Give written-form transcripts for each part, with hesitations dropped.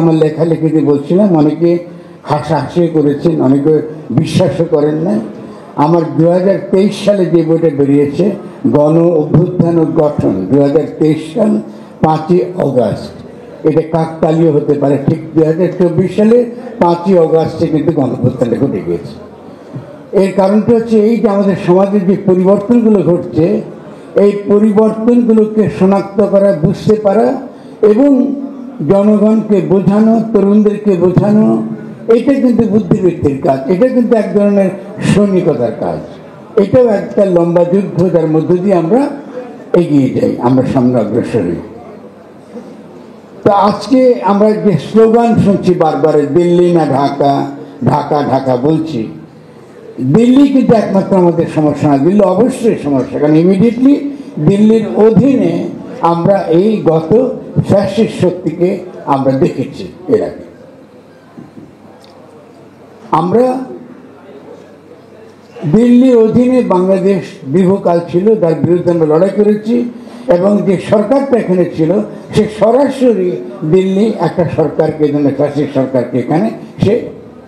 আমার লেখালেখিতে বলছিলাম, অনেকে হাসাহাসি করেছেন, অনেকে বিশ্বাসও করেন না। আমার 2023 সালে যে বইটা বেরিয়েছে, গণ অভ্যুত্থান ও গঠন, 2023 সাল 5ই অগাস্ট, এটা কাকতালীয় হতে পারে, ঠিক 2024 সালে 5ই অগাস্টে কিন্তু গণ অভ্যুত্থানটা ঘটে গিয়েছে। এর কারণটা হচ্ছে এই যে আমাদের সমাজের যে পরিবর্তনগুলো ঘটছে, এই পরিবর্তনগুলোকে শনাক্ত করা, বুঝতে পারা এবং জনগণকে বোঝানো, তরুণদেরকে বোঝানো, এটা কিন্তু বুদ্ধিবৃত্তির কাজ, এটা কিন্তু এক ধরনের সৈনিকতার কাজ। এটাও একটা লম্বা যুদ্ধ, যার মধ্য দিয়ে আমরা এগিয়ে যাই, আমরা সামনে অগ্রসর হই। তো আজকে আমরা যে স্লোগান শুনছি বারবার, দিল্লি না ঢাকা, ঢাকা ঢাকা বলছি, দিল্লি কিন্তু একমাত্র আমাদের সমস্যা না, দিল্লি অবশ্যই সমস্যা, কারণ ইমিডিয়েটলি দিল্লির অধীনে আমরা এই গত ফ্যাসিস্ট শক্তিকে আমরা দেখেছি। এর আগে আমরা দিল্লির অধীনে বাংলাদেশ দীর্ঘকাল ছিল, যার বিরুদ্ধে আমরা লড়াই করেছি, এবং যে সরকারটা এখানে ছিল সে সরাসরি দিল্লি একটা সরকারকে, ফ্যাসিস্ট সরকারকে এখানে সে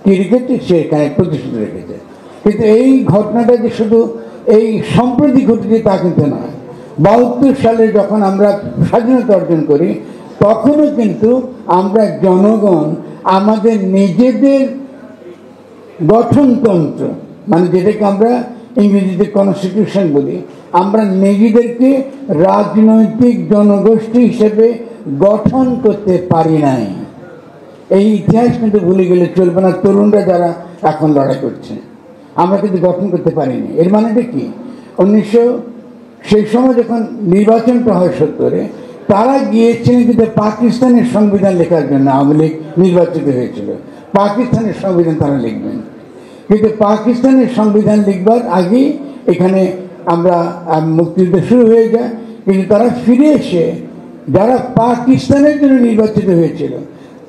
কি রেখেছে, সে এখানে প্রতিষ্ঠিত রেখেছে। কিন্তু এই ঘটনাটা যে শুধু এই সম্প্রতি ঘটেছে তা কিন্তু নয়। 72 সালে যখন আমরা স্বাধীনতা অর্জন করি, তখনও কিন্তু আমরা জনগণ আমাদের নিজেদের গঠনতন্ত্র, মানে যেটাকে আমরা ইংরেজিতে কনস্টিটিউশন বলি, আমরা নিজেদেরকে রাজনৈতিক জনগোষ্ঠী হিসেবে গঠন করতে পারি নাই। এই ইতিহাস কিন্তু ভুলে গেলে চলবে না। তরুণরা যারা এখন লড়াই করছে, আমরা কিন্তু গঠন করতে পারিনি। এর মানেটা কি? সেই সময় যখন নির্বাচনটা হয় 70-এ, তারা গিয়েছিলেন কিন্তু পাকিস্তানের সংবিধান লেখার জন্য। আওয়ামী লীগ নির্বাচিত হয়েছিল, পাকিস্তানের সংবিধান তারা লিখবেন, কিন্তু পাকিস্তানের সংবিধান লিখবার আগেই এখানে আমরা মুক্তিযুদ্ধ শুরু হয়ে যায়। কিন্তু তারা ফিরে এসে, যারা পাকিস্তানের জন্য নির্বাচিত হয়েছিল,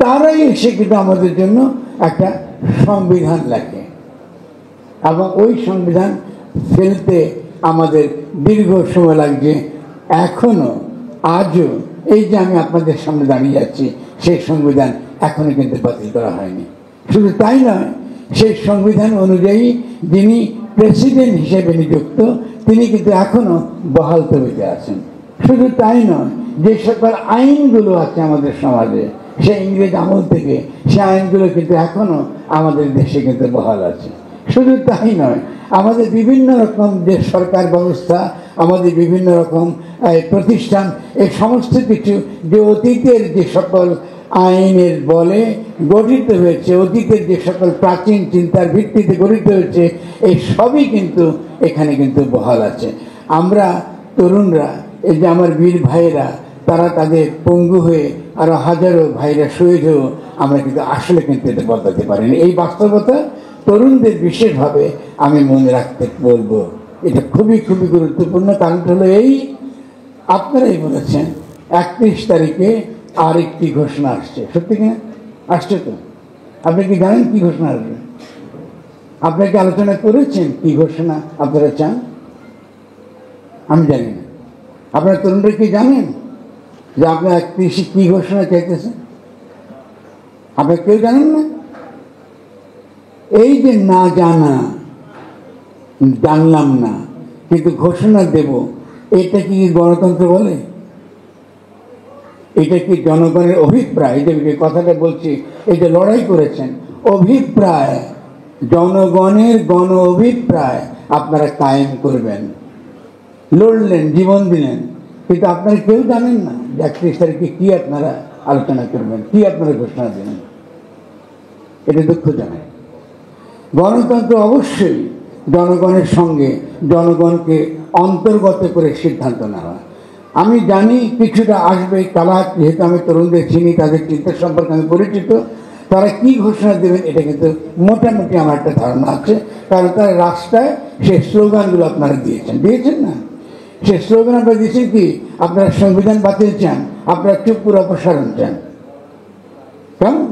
তারাই এসে কিন্তু আমাদের জন্য একটা সংবিধান লেখে, এবং ওই সংবিধান ফেলতে আমাদের দীর্ঘ সময় লাগছে। এখনো, আজও এই যে আমি আপনাদের সামনে দাঁড়িয়ে যাচ্ছি, সেই সংবিধান এখনো কিন্তু বাতিল করা হয়নি। শুধু তাই নয়, সেই সংবিধান অনুযায়ী যিনি প্রেসিডেন্ট হিসেবে নিযুক্ত, তিনি কিন্তু এখনো বহাল তবিতে আছেন। শুধু তাই নয়, যে সকল আইনগুলো আছে আমাদের সমাজে, সে ইংরেজ আমল থেকে সে আইনগুলো কিন্তু এখনো আমাদের দেশে কিন্তু বহাল আছে। শুধু তাই নয়, আমাদের বিভিন্ন রকম যে সরকার ব্যবস্থা, আমাদের বিভিন্ন রকম প্রতিষ্ঠান, এই সমস্ত কিছু যে অতীতের যে সকল আইনের বলে গঠিত হয়েছে, অতীতের যে সকল প্রাচীন চিন্তার ভিত্তিতে গঠিত হয়েছে, এই সবই কিন্তু এখানে কিন্তু বহাল আছে। আমরা তরুণরা, এই যে আমার বীর ভাইয়েরা, তারা তাদের পঙ্গু হয়ে আরো হাজারো ভাইরা শহীদ হয়েও আমরা কিন্তু আসলে কিন্তু এটা বদলাতে পারিনি। এই বাস্তবতা তরুণদের বিশেষভাবে আমি মনে রাখতে বলবো। এটা খুবই খুবই গুরুত্বপূর্ণ। কারণ হলো এই, আপনারাই বলেছেন 31 তারিখে আরেকটি ঘোষণা আসছে। সত্যি কিনা? আসছে তো? আপনি কি জানেন কি ঘোষণা আসবে? আপনারা কি আলোচনা করেছেন কি ঘোষণা আপনারা চান? আমি জানি না। আপনারা তরুণরা কি জানেন যে আপনার 31 কি ঘোষণা চাইতেছেন? আপনারা কেউ জানেন না? এই যে না জানা, জানলাম না কিন্তু ঘোষণা দেব, এটা কি গণতন্ত্র বলে? এটা কি জনগণের অভিপ্রায়? এই যে কথাটা বলছি, এই যে লড়াই করেছেন, অভিপ্রায়, জনগণের গণ অভিপ্রায় আপনারা কায়েম করবেন, লড়লেন, জীবন দিলেন, কিন্তু আপনারা কেউ জানেন না যে 31 তারিখে কি আপনারা আলোচনা করবেন, কি আপনারা ঘোষণা দেবেন। এটা দুঃখজনক। গণতন্ত্র অবশ্যই জনগণের সঙ্গে জনগণকে অন্তর্গত করে সিদ্ধান্ত নেওয়া। আমি জানি কিছুটা আসবে কালা, যেহেতু আমি তরুণদের চিনি, তাদের চিন্তা সম্পর্কে আমি পরিচিত, তারা কি ঘোষণা দেবেন এটা কিন্তু মোটামুটি আমার একটা ধারণা আছে। কারণ তারা রাস্তায় সেই স্লোগানগুলো আপনারা দিয়েছেন না? সেই স্লোগান আপনারা দিয়েছেন কি? আপনারা সংবিধান বাতিল চান, আপনারা চুপুর অপসারণ চান, কেমন?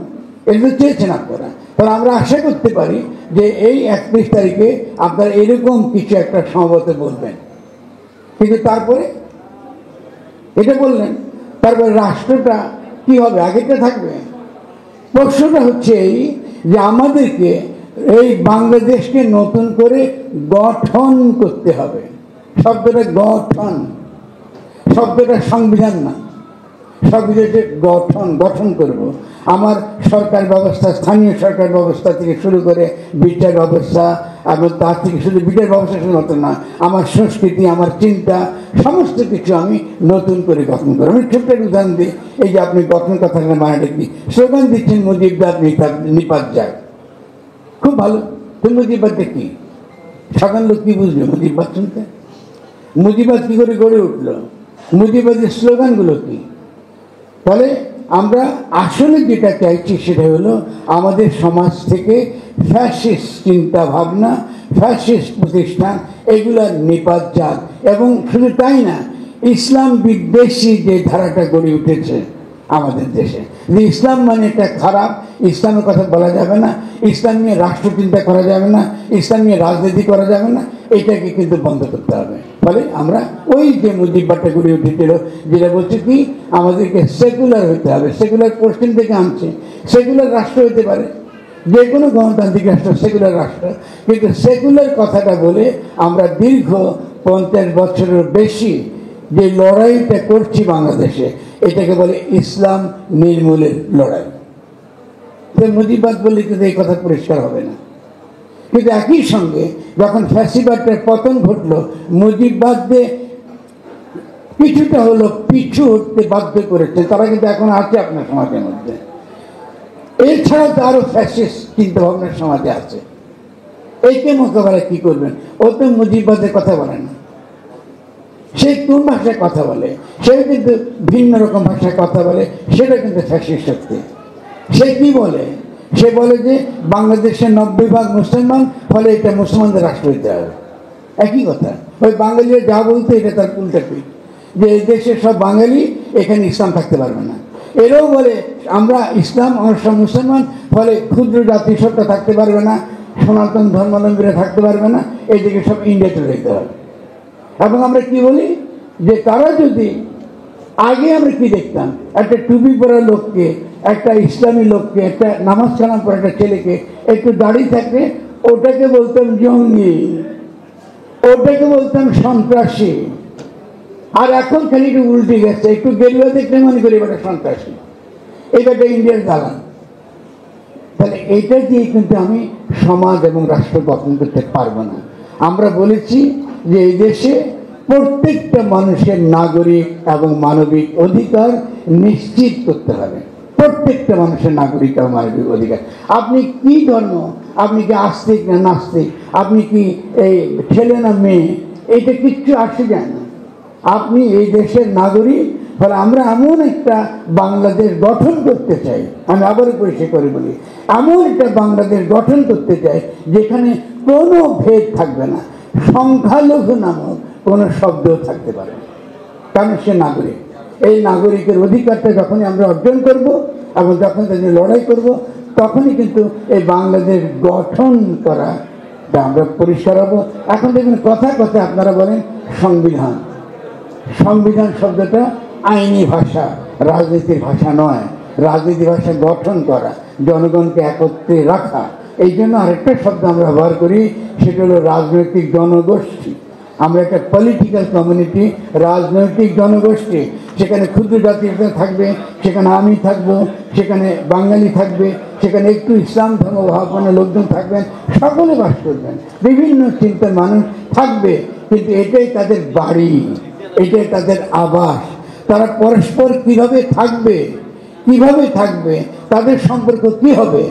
এগুলো চেয়েছেন আপনারা। তাহলে আমরা আশা করতে পারি যে এই 31 তারিখে আপনারা এরকম কিছু একটা সম্ভবত বলবেন। কিন্তু তারপরে এটা বললেন, তারপরে রাষ্ট্রটা কি হবে? আগেটা থাকবে? প্রশ্নটা হচ্ছে এই যে আমাদেরকে এই বাংলাদেশকে নতুন করে গঠন করতে হবে। শব্দটা গঠন, শব্দটা সংবিধান না। সংবিধানকে গঠন করব। আমার সরকার ব্যবস্থা, স্থানীয় সরকার ব্যবস্থা থেকে শুরু করে বিচার ব্যবস্থা, এবং তার থেকে শুধু বিচার ব্যবস্থা শুধু নতুন না, আমার সংস্কৃতি, আমার চিন্তা, সমস্ত কিছু আমি নতুন করে গঠন করবো। আমি ছোট্ট উদাহরণ দিই। এই যে আপনি গঠন কথা মানেটা কি, স্লোগান দিচ্ছেন মুজিববাদ নিপাত যায়, খুব ভালো। তো মুজিববাদটা কি? সাধারণ লোক কি বুঝবে মুজিববাদ শুনতে? মুজিববাদ কি করে গড়ে উঠলো? মুজিববাদের স্লোগানগুলো কি? ফলে আমরা আসলে যেটা চাইছি সেটা হলো আমাদের সমাজ থেকে ফ্যাসিস্ট চিন্তা ভাবনা, ফ্যাসিস্ট প্রতিষ্ঠান, এগুলার নিপাত যাক। এবং শুধু তাই না, ইসলাম বিদ্বেষী যে ধারাটা গড়ে উঠেছে আমাদের দেশে, যে ইসলাম মানে এটা খারাপ, ইসলামের কথা বলা যাবে না, ইসলাম নিয়ে রাষ্ট্রচিন্তা করা যাবে না, ইসলাম নিয়ে রাজনীতি করা যাবে না, এটাকে কিন্তু বন্ধ করতে হবে। ফলে আমরা ওই যে মুজিববাদটা গড়ে উঠেছিল, যেটা বলছে কি আমাদেরকে সেকুলার হতে হবে, সেকুলার কোশ্চেন থেকে আনছে। সেকুলার রাষ্ট্র হতে পারে, যে কোনো গণতান্ত্রিক রাষ্ট্র সেকুলার রাষ্ট্র, কিন্তু সেকুলার কথাটা বলে আমরা দীর্ঘ 50 বছরের বেশি যে লড়াইটা করছি বাংলাদেশে, এটাকে বলে ইসলাম নির্মূলের লড়াই। মুজিববাদ বললে কিন্তু এই কথা পরিষ্কার হবে না। কিন্তু একই সঙ্গে যখন ফ্যাসিবাদের পতন ঘটলো, মুজিববাদে কিছুটা হলো পিছু হতে বাধ্য করেছে, তারা কিন্তু এখন আছে আপনার সমাজের মধ্যে। এছাড়া তো আরো ফ্যাসিস্ট চিন্তা ভাবনার সমাজে আছে। এইকে মোকাবেলা কি করবেন? ও তো মুজিববাদের কথা বলে না, সে কোন ভাষায় কথা বলে, সে কিন্তু ভিন্ন রকম ভাষায় কথা বলে, সেটা কিন্তু ফ্যাসিস্ট শক্তি। সে কি বলে? সে বলে যে বাংলাদেশের 90% মুসলমান, ফলে এটা মুসলমানদের রাষ্ট্র হইতে হবে। একই কথা। ওই বাঙালিরা যা বলতে এটা তার উল্টা পিঠ, যে এই দেশের সব বাঙালি, এখানে ইসলাম থাকতে পারবে না। এরাও বলে আমরা ইসলাম, আমরা সব মুসলমান, ফলে ক্ষুদ্র জাতিসত্তা থাকতে পারবে না, সনাতন ধর্মাবলম্বীরা থাকতে পারবে না, এইদিকে সব ইন্ডিয়া চলে যেতে হবে। এবং আমরা কি বলি যে তারা যদি, আগে আমরা কি দেখতাম, একটা টুপি পরা লোককে, একটা ইসলামী লোককে, একটা নামাজ কালাম পরা একটা ছেলেকে একটু দাঁড়িয়ে থাকলে ওটাকে বলতাম জঙ্গি, ওটাকে বলতাম সন্ত্রাসী। আর এখন খালি একটু উল্টে গেছে, একটু গেরুয়া দেখলে মনে করি এটা সন্ত্রাসী, এটা ইন্ডিয়ার দালান। তাহলে এইটা দিয়ে কিন্তু আমি সমাজ এবং রাষ্ট্র গঠন করতে পারবো না। আমরা বলেছি যে এই দেশে প্রত্যেকটা মানুষের নাগরিক এবং মানবিক অধিকার নিশ্চিত করতে হবে। প্রত্যেকটা মানুষের নাগরিক এবং মানবিক অধিকার। আপনি কি ধর্ম, আপনি কি আস্তিক না নাস্তিক, আপনি কি এই ছেলে না মেয়ে, এইটা কিচ্ছু আসে যায় না। আপনি এই দেশের নাগরিক। ফলে আমরা এমন একটা বাংলাদেশ গঠন করতে চাই, আমি আবারও পরিষ্কার করে বলি, এমন একটা বাংলাদেশ গঠন করতে চাই যেখানে কোনো ভেদ থাকবে না, সংখ্যালঘু নামক কোনো শব্দও থাকতে পারে, কারণ সে নাগরিক। এই নাগরিকের অধিকারটা যখনই আমরা অর্জন করব এবং যখন তাদের লড়াই করব, তখনই কিন্তু এই বাংলাদেশ গঠন করা আমরা পরিষ্কার হব। এখন দেখুন কথা কথা আপনারা বলেন সংবিধান। সংবিধান শব্দটা আইনি ভাষা, রাজনীতির ভাষা নয়। রাজনীতির ভাষা গঠন করা, জনগণকে একত্রে রাখা। এই জন্য আরেকটা শব্দ আমরা ব্যবহার করি, সেটা হলো রাজনৈতিক জনগোষ্ঠী। আমরা একটা পলিটিক্যাল কমিউনিটি, রাজনৈতিক জনগোষ্ঠী। সেখানে ক্ষুদ্র জাতিরা থাকবে, সেখানে আমি থাকবো, সেখানে বাঙালি থাকবে, সেখানে একটু ইসলাম ধর্ম ভাবাপন্ন লোকজন থাকবেন, সকলে বাস করবেন, বিভিন্ন চিন্তার মানুষ থাকবে। কিন্তু এটাই তাদের বাড়ি, এটাই তাদের আবাস। তারা পরস্পর কিভাবে থাকবে, কিভাবে থাকবে, তাদের সম্পর্ক কি হবে,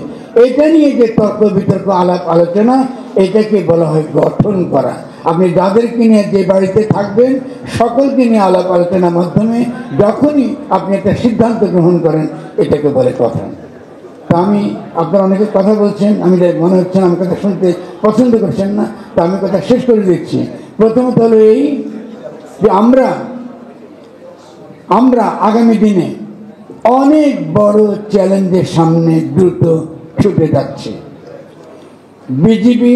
এটা নিয়ে যে তর্ক বিতর্ক আলাপ আলোচনা, এটাকে বলা হয় গঠন করা। আপনি যাদেরকে নিয়ে যে বাড়িতে থাকবেন, সকলকে নিয়ে আলাপ আলোচনার মাধ্যমে যখনই আপনি একটা সিদ্ধান্ত গ্রহণ করেন, এটাকে বলে গঠন। তো আমি, আপনারা অনেকে কথা বলছেন, আমি মনে হচ্ছে আমার কথা শুনতে পছন্দ করছেন না, তো আমি কথা শেষ করে দিচ্ছি। প্রথমত হলো এই যে আমরা আগামী দিনে অনেক বড় চ্যালেঞ্জের সামনে দ্রুত ছুটে যাচ্ছে। বিজেপি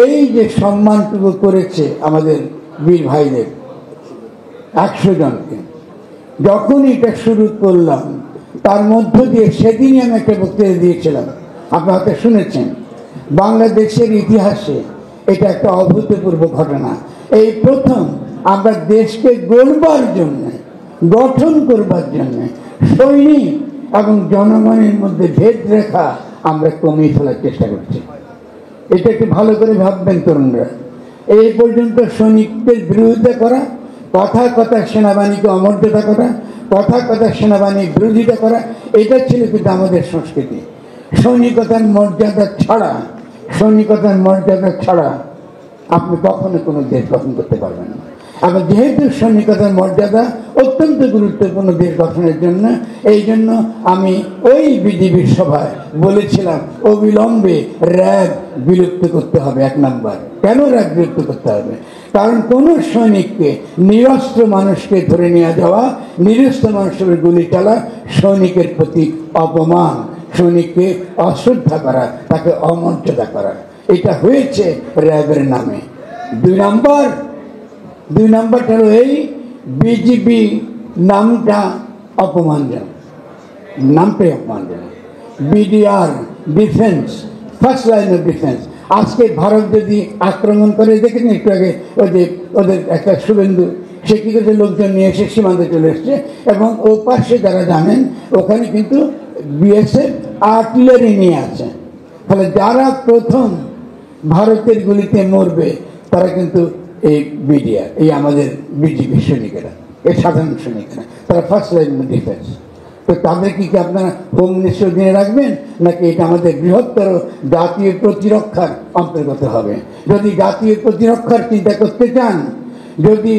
এই যে সম্মানটুকু করেছে আমাদের বীর ভাইদের 100 জনকে, যখন এটা শুরু করলাম তার মধ্য দিয়ে সেদিনই আমি একটা বক্তৃতা দিয়েছিলাম, আপনারা হয়তো শুনেছেন। বাংলাদেশের ইতিহাসে এটা একটা অভূতপূর্ব ঘটনা। এই প্রথম আমরা দেশকে গড়বার জন্য, গঠন করবার জন্য সৈনিক এবং জনগণের মধ্যে ভেদ রেখা আমরা কমিয়ে ফেলার চেষ্টা করছি। এটা একটু ভালো করে ভাববেন তরুণরা। এই পর্যন্ত সৈনিকদের বিরোধিতা করা, কথায় কথায় সেনাবাহিনীকে অমর্যাদা করা, কথায় কথায় সেনাবাহিনীর বিরোধিতা করা, এটা ছিল কিন্তু আমাদের সংস্কৃতি। সৈনিকতার মর্যাদা ছাড়া, সৈনিকতার মর্যাদা ছাড়া আপনি কখনো কোনো দেশ গঠন করতে পারবেন না। এবং যেহেতু সৈনিকতার মর্যাদা অত্যন্ত গুরুত্বপূর্ণ দেশ গঠনের জন্য, এই জন্য আমি ওই বিজিবির সভায় বলেছিলাম অবিলম্বে র্যাব বিলুপ্ত করতে হবে। 1 নাম্বার, কেন র্যাব বিলুপ্ত করতে হবে? কারণ কোন সৈনিককে, নিরস্ত্র মানুষকে ধরে নিয়ে যাওয়া, নিরস্ত্র মানুষের গুলি চালা সৈনিকের প্রতি অপমান, সৈনিককে অশ্রদ্ধা করা, তাকে অমর্যাদা করা। এটা হয়েছে র্যাবের নামে। 2 নাম্বারটা হলো এই বিজিবি নামটা অপমানজনক, নামটাই অপমানজনক। BDR, defence, first line of defence. আজকে ভারত যদি আক্রমণ করে, দেখেন একটু আগে ওদের একটা শুভেন্দু, সে কি করে লোকজন নিয়ে এসে সীমান্তে চলে এসছে, এবং ও পাশে যারা জানেন ওখানে কিন্তু বিএসএফ আর্টিলারি নিয়ে আছে। ফলে যারা প্রথম ভারতের গুলিতে মরবে তারা কিন্তু এই বিডিআর, এই আমাদের বিজিবি সৈনিকেরা, এই সাধারণ সৈনিকেরা, তারা ফার্স্ট লাইন ডিফেন্স। তো তাদের কি আপনারা হোম মিনিস্টার দিয়ে রাখবেন, নাকি এটা আমাদের বৃহত্তর জাতীয় প্রতিরক্ষার অন্তর্গত হবে? যদি জাতীয় প্রতিরক্ষার চিন্তা করতে চান, যদি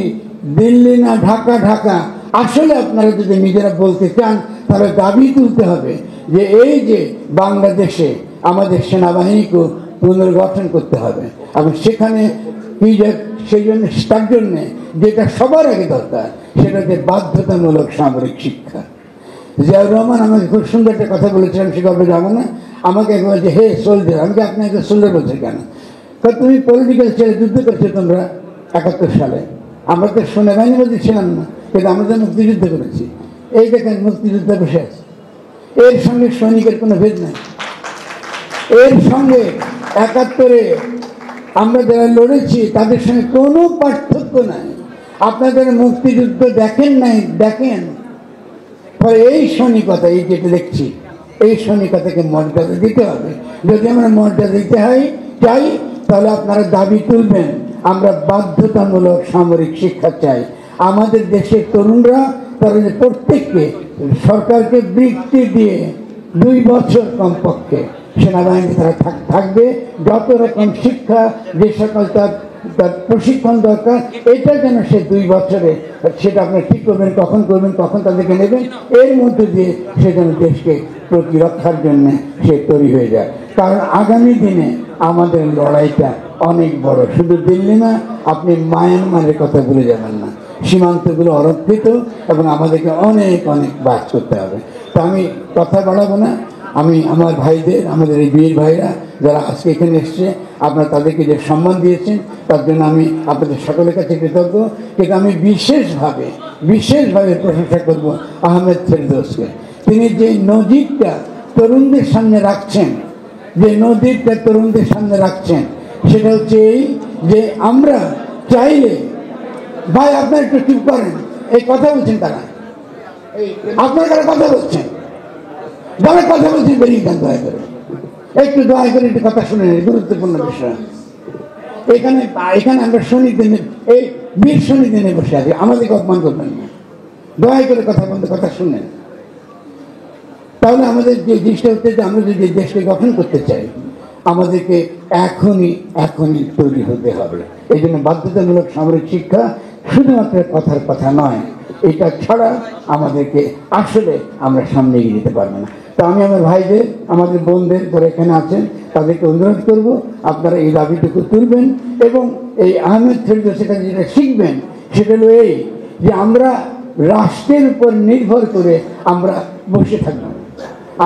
দিল্লি না ঢাকা, ঢাকা আসলে আপনারা যদি নিজেরা বলতে চান, তাহলে দাবি তুলতে হবে যে এই যে বাংলাদেশে আমাদের সেনাবাহিনীকে পুনর্গঠন করতে হবে, এবং সেখানে কি যে সেই জন্য, তার জন্যে যেটা সবার আগে দরকার সেটা হচ্ছে বাধ্যতামূলক সামরিক শিক্ষা। জিয়াউর রহমান আমাকে খুব সুন্দর একটা কথা বলেছিলাম, সে গল্পে যাবো না। আমাকে বলছে হে সোলজার, আমি আপনাকে সোলজার বলছে কেন? তুমি পলিটিক্যাল ছেড়ে যুদ্ধ করছো তোমরা 71 সালে, আমরা তো সেনাবাহিনীর মধ্যে ছিলাম না, কিন্তু আমরা তো মুক্তিযুদ্ধ করেছি। এই দেখেন মুক্তিযুদ্ধ বসে আছে, এর সঙ্গে সৈনিকের কোনো ভেদ নাই। এর সঙ্গে 71-এ আমরা যারা লড়েছি তাদের সঙ্গে কোনো পার্থক্য নাই। আপনাদের মুক্তিযুদ্ধ দেখেন নাই, দেখেন। ফলে এই সৈনিকতা, এই যেটা দেখছি, এই সৈনিকতাকে মর্যাদা দিতে হবে। যদি আমরা মর্যাদা দিতে চাই, তাহলে আপনারা দাবি তুলবেন আমরা বাধ্যতামূলক সামরিক শিক্ষা চাই। আমাদের দেশের তরুণরা তারা প্রত্যেককে সরকারকে বৃত্তি দিয়ে 2 বছর কমপক্ষে সেনাবাহিনী তারা থাকবে, যত রকম শিক্ষা, যে সকল তার প্রশিক্ষণ দরকার, এটা যেন সে 2 বছরে সেটা আপনি ঠিক করবেন, কখন করবেন, কখন তাদেরকে নেবেন, এর মধ্যে দিয়ে সে যেন দেশকে প্রতিরক্ষার জন্য সে তৈরি হয়ে যায়। কারণ আগামী দিনে আমাদের লড়াইটা অনেক বড়, শুধু দিল্লি না, আপনি মায়ানমারের কথা ভুলে যাবেন না। সীমান্তগুলো অরক্ষিত এবং আমাদেরকে অনেক অনেক বাস করতে হবে। তো আমি কথা বাড়াবো না। আমি আমার ভাইদের, আমাদের এই বীর ভাইরা যারা আজকে এখানে এসছে, আপনারা তাদেরকে যে সম্মান দিয়েছেন তার জন্য আমি আপনাদের সকলের কাছে কৃতজ্ঞ। কিন্তু আমি বিশেষভাবে প্রশংসা করব আহমেদ ফেরদৌসকে। তিনি যে নজিরটা তরুণদের সামনে রাখছেন, সেটা হচ্ছে এই যে আমরা চাইলে, ভাই আপনারা একটু চুপ করেন, এই কথা বলছেন তারা, আপনার কারা কথা বলছেন, যারা কথা বলছেন বেরিয়ে যান, দয়া করে একটু একটু কথা শুনে নেন, গুরুত্বপূর্ণ বিষয়। এখানে আমরা সৈনিকদের, এই বীর সৈনিকদের নিয়ে বসে আছি, আমাদেরকে অপমান করবেন না, দয়া করে কথা বলতে, কথা শুনেন। তাহলে আমাদের যে জিনিসটা হচ্ছে যে আমরা যদি দেশকে গঠন করতে চাই, আমাদেরকে এখনই তৈরি হতে হবে। এই জন্য বাধ্যতামূলক সামরিক শিক্ষা শুধুমাত্র কথার কথা নয়, এটা ছাড়া আমাদেরকে আসলে আমরা সামনে এগিয়ে যেতে পারবো না। তো আমি আমার ভাইদের, আমাদের বোনদের যারা এখানে আছেন, তাদেরকে অনুরোধ করব আপনারা এই দাবিটুকু তুলবেন, এবং এই আহমেদ ফেরদৌস সেখানে যেটা শিখবেন সেটা হলো এই যে আমরা রাষ্ট্রের উপর নির্ভর করে আমরা বসে থাকবো।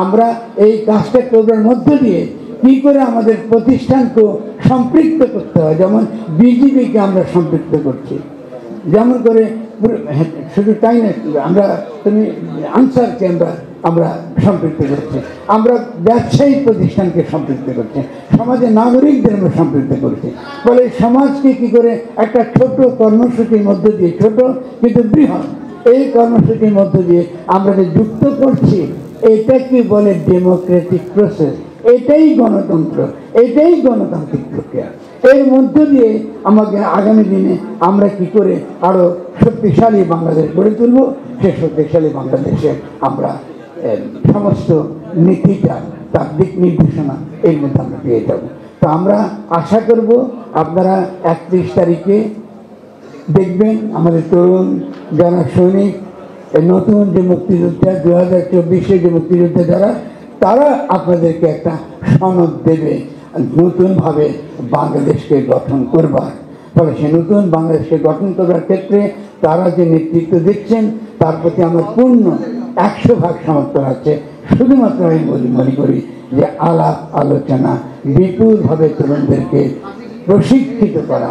আমরা এই কাজটা করবার মধ্য দিয়ে কি করে আমাদের প্রতিষ্ঠানকে সম্পৃক্ত করতে হয়, যেমন বিজিবিকে আমরা সম্পৃক্ত করছি, যেমন করে শুধু তাই না, আমরা তুমি আনসারকে আমরা আমরা সম্পৃক্ত করছি, আমরা ব্যবসায়িক প্রতিষ্ঠানকে সম্পৃক্ত করছি, সমাজের নাগরিকদের আমরা সম্পৃক্ত করছি। ফলে সমাজকে কি করে একটা ছোট কর্মসূচির মধ্য দিয়ে, ছোট কিন্তু বৃহৎ এই কর্মসূচির মধ্য দিয়ে আমরা যে যুক্ত করছি, এটা কি বলে ডেমোক্রেটিক প্রসেস, এটাই গণতন্ত্র, এটাই গণতান্ত্রিক প্রক্রিয়া। এর মধ্য দিয়ে আমাকে আগামী দিনে আমরা কি করে আরো শক্তিশালী বাংলাদেশ গড়ে তুলব, সে শক্তিশালী বাংলাদেশে আমরা সমস্ত নীতিটা, তার দিক নির্দেশনা এর মধ্যে আমরা পেয়ে যাব। তো আমরা আশা করব আপনারা 31 তারিখে দেখবেন আমাদের তরুণ যারা সৈনিক, নতুন যে মুক্তিযোদ্ধা 2024-এ যে মুক্তিযোদ্ধা যারা, তারা আপনাদেরকে একটা সনদ দেবে নতুনভাবে বাংলাদেশকে গঠন করবার। ফলে সে নতুন বাংলাদেশকে গঠন করবার ক্ষেত্রে তারা যে নেতৃত্ব দিচ্ছেন তার প্রতি আমার পূর্ণ 100% সমর্থন আছে। শুধুমাত্র আমি মনে করি যে আলাপ আলোচনা বিপুলভাবে তরুণদেরকে প্রশিক্ষিত করা,